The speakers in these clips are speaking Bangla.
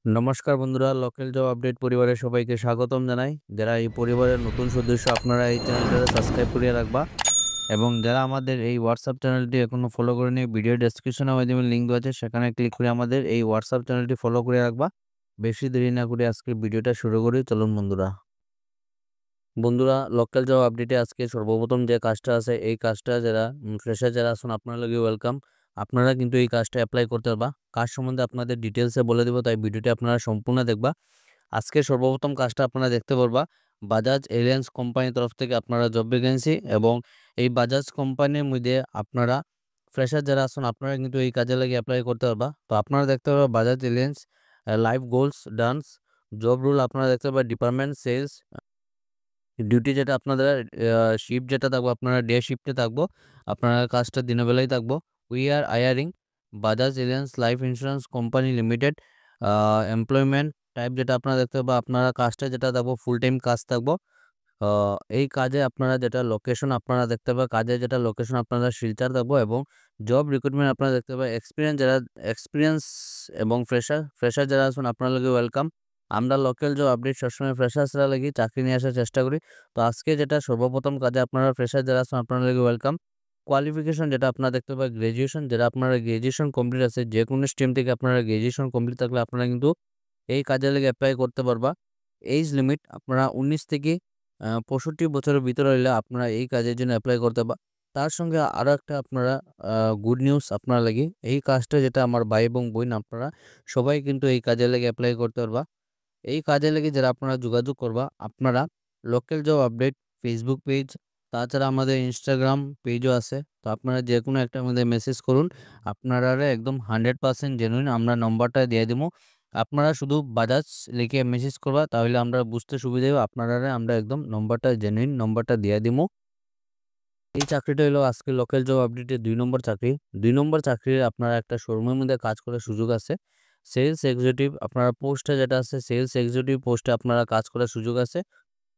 নমস্কার বন্ধুরা, লোকাল জব আপডেট পরিবারের সবাইকে স্বাগতম জানাই। যারা এই পরিবারের নতুন সদস্য, আপনারা এই চ্যানেলটা সাবস্ক্রাইব করিয়ে রাখবা এবং যারা আমাদের এই হোয়াটসঅ্যাপ চ্যানেলটি এখনো ফলো করেনি, ভিডিও ডেসক্রিপশনের মাধ্যমে লিঙ্ক দেওয়া আছে, সেখানে ক্লিক করে আমাদের এই হোয়াটসঅ্যাপ চ্যানেলটি ফলো করে রাখবা। বেশি দেরি না করে আজকে ভিডিওটা শুরু করি, চলুন বন্ধুরা। লোকাল জব আপডেটে আজকে সর্বপ্রথম যে কাজটা আছে, এই কাজটা যারা ফ্রেশার যারা আছেন, আপনার লগে ওয়েলকাম। আপনারা কিন্তু এই কাজটা অ্যাপ্লাই করতে পারবা। কাজ সম্বন্ধে আপনাদের ডিটেলসে বলে দেবো, তাই ভিডিওটি আপনারা সম্পূর্ণ দেখবা। আজকে সর্বপ্রথম কাজটা আপনারা দেখতে পারবা বাজাজ এলিয়েন্স কোম্পানির তরফ থেকে আপনারা জব ভ্যাকেন্সি, এবং এই বাজাজ কোম্পানির মধ্যে আপনারা ফ্রেশার যারা আছেন, আপনারা কিন্তু এই কাজে লাগে অ্যাপ্লাই করতে পারবা। তো আপনারা দেখতে পারবা Bajaj aliens life goals dance job rule. আপনারা দেখতে পারবা ডিপার্টমেন্ট সেলস ডিউটি, যেটা আপনাদের শিফট যেটা থাকবো, আপনারা ডে শিফটে থাকবো, আপনারা কাজটা দিনের বেলায় থাকবো। We are hiring Bajaj aliens life insurance company limited. Employment type যেটা আপনারা দেখতে পাবো, আপনারা কাজটা যেটা থাকবো ফুল টাইম কাজ থাকবো। এই কাজে আপনারা যেটা লোকেশন আপনারা দেখতে পাবেন, কাজে যেটা লোকেশন আপনারা শিলচর থাকবো, এবং জব রিক্রুটমেন্ট আপনারা দেখতে পাবেন এক্সপিরিয়েন্স এবং ফ্রেশার যারা আছেন, আপনার লাগে ওয়েলকাম। আমরা লোকাল জব আপডেট সবসময় ফ্রেশার্সরা লাগি চাকরি নিয়ে আসার চেষ্টা করি। তো আজকে যেটা সর্বপ্রথম কাজে আপনারা ফ্রেশার যারা আছেন, আপনার লাগে ওয়েলকাম। কোয়ালিফিকেশন যেটা আপনারা দেখতে পাবেন গ্রাজুয়েশন, যেটা আপনারা গ্রাজুয়েশন কমপ্লিট আছে, যে কোনো স্ট্রিম থেকে আপনারা গ্রাজুয়েশন কমপ্লিট থাকলে আপনারা কিন্তু এই কাজে লেগে অ্যাপ্লাই করতে পারবা। এজ লিমিট আপনারা 19 থেকে 65 বছরের ভিতরে হইলে আপনারা এই কাজের জন্য অ্যাপ্লাই করতে পারবা। তার সঙ্গে আরও একটা আপনারা গুড নিউজ আপনারা লাগি, এই কাজটা যেটা আমার ভাই এবং বোন আপনারা সবাই কিন্তু এই কাজে লেগে অ্যাপ্লাই করতে পারবা। এই কাজে লেগে যারা আপনারা যোগাযোগ করবা, আপনারা local job update Facebook page, তাছাড়া আমাদের ইনস্টাগ্রাম পেজও আছে। তো আপনারা যে কোনো একটা আমাদের মেসেজ করুন, আপনারা একদম 100% জেনুইন আমরা নম্বরটা দিয়ে দেবো। আপনারা শুধু বাজাজ লিখে মেসেজ করবা, তাহলে আমরা বুঝতে সুবিধা হবে আপনারা আমরা একদম নম্বরটা জেনুইন নম্বরটা দিয়ে দিব। এই চাকরিটা হলো আজকে লোকাল জব আপডেটের 2 নম্বর চাকরি। 2 নম্বর চাকরির আপনারা একটা শোরুমের মধ্যে কাজ করার সুযোগ আছে। সেলস এক্সিকিউটিভ আপনারা পোস্টে যেটা আছে, সেলস এক্সিকিউটিভ পোস্টে আপনারা কাজ করার সুযোগ আছে।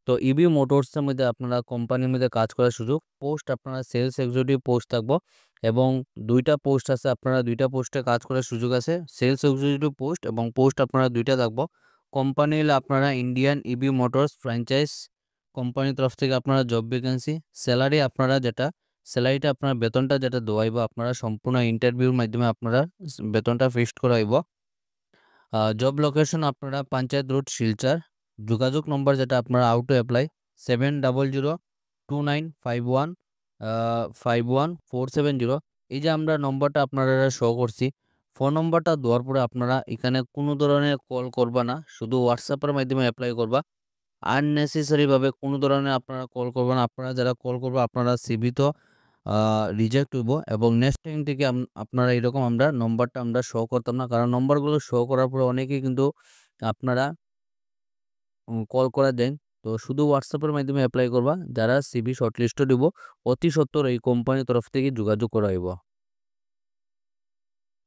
তো ইবি মোটরসের মধ্যে আপনারা কোম্পানির মধ্যে কাজ করার সুযোগ, পোস্ট আপনারা সেলস এক্সিকিউটিভ পোস্ট থাকবো, এবং 2টা পোস্ট আছে, আপনারা 2টা পোস্টে কাজ করার সুযোগ আছে। সেলস এক্সিকিউটিভ পোস্ট এবং পোস্ট আপনারা 2টা থাকবো। কোম্পানি হলে আপনারা ইন্ডিয়ান ইবি মোটরস ফ্র্যাঞ্চাইজ কোম্পানির তরফ থেকে আপনারা জব ভ্যাকেন্সি। স্যালারি আপনারা যেটা স্যালারিটা আপনার বেতনটা যেটা দেওয়াইব, আপনারা সম্পূর্ণ ইন্টারভিউর মাধ্যমে আপনারা বেতনটা ফিক্সড করাইব। জব লোকেশন আপনারা পঞ্চায়েত রোড শিলচর। যোগাযোগ নম্বর যেটা আপনারা আউট টু অ্যাপ্লাই 700229515147 এই যে আমরা নম্বরটা আপনারা শো করছি। ফোন নম্বরটা দেওয়ার পরে আপনারা এখানে কোনো ধরনের কল করবা না, শুধু হোয়াটসঅ্যাপের মাধ্যমে অ্যাপ্লাই করবা। আননেসেসারিভাবে কোনো ধরনের আপনারা কল করবেন না। আপনারা যারা কল করবে, আপনারা সিভি তো রিজেক্ট হইব, এবং নেক্সট টাইম থেকে আপনারা এরকম আমরা নম্বরটা আমরা শো করতাম না, কারণ নম্বরগুলো শো করার পরে অনেকেই কিন্তু আপনারা কল করা দেন। তো শুধু হোয়াটসঅ্যাপের মাধ্যমে অ্যাপ্লাই করবা। যারা সিভি শর্টলিস্টও দিব, অতি সত্বর এই কোম্পানির তরফ থেকে যোগাযোগ করা হইব।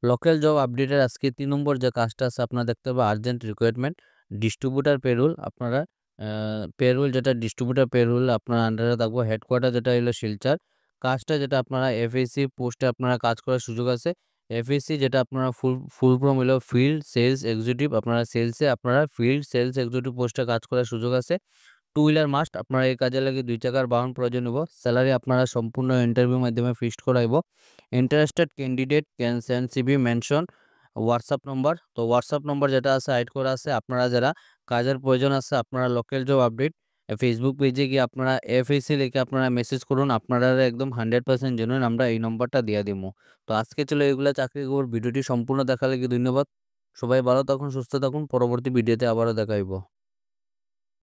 লোকাল জব আপডেটের আজকে 3 নম্বর যে কাজটা আছে, আপনারা দেখতে পাবেন আর্জেন্ট রিকোয়ারমেন্ট ডিস্ট্রিবিউটার পেরোল। আপনারা পেরোল যেটা ডিস্ট্রিবিউটার পেরোল আপনার আন্ডারে থাকবো। হেডকোয়ার্টার যেটা হলো শিলচর। কাজটা যেটা আপনারা এফএসসি পোস্টে আপনারা কাজ করার সুযোগ আছে। এফএসসি যেটা আপনারা ফুল ফর্ম হলো ফিল্ড সেলস এক্সিকিউটিভ, আপনারা সেলসে আপনারা ফিল্ড সেলস এক্সিকিউটিভ পোস্টে কাজ করার সুযোগ আছে। 2 হুইলার মাস্ট আপনারা এই কাজে লাগে 2 চাকার বাহন প্রয়োজন হইব। স্যালারি আপনারা সম্পূর্ণ ইন্টারভিউর মাধ্যমে ফিক্সড করাইব। Interested candidate can send CV mention WhatsApp number. তো হোয়াটসঅ্যাপ নম্বর যেটা আছে হাইড করা আছে। আপনারা যারা কাজের প্রয়োজন আছে, আপনারা লোকাল জব আপডেট ফেসবুক পেজে গিয়ে আপনারা এফএসসি লিখে আপনারা মেসেজ করুন, আপনারা একদম 100% জেনুইন আমরা এই নম্বরটা দিয়ে দিব। তো আজকে চলো এগুলা চাকরি খবর। ভিডিওটি সম্পূর্ণ দেখার লাগি ধন্যবাদ। সবাই ভালো থাকুন, সুস্থ থাকুন। পরবর্তী ভিডিওতে আবারও দেখাইব।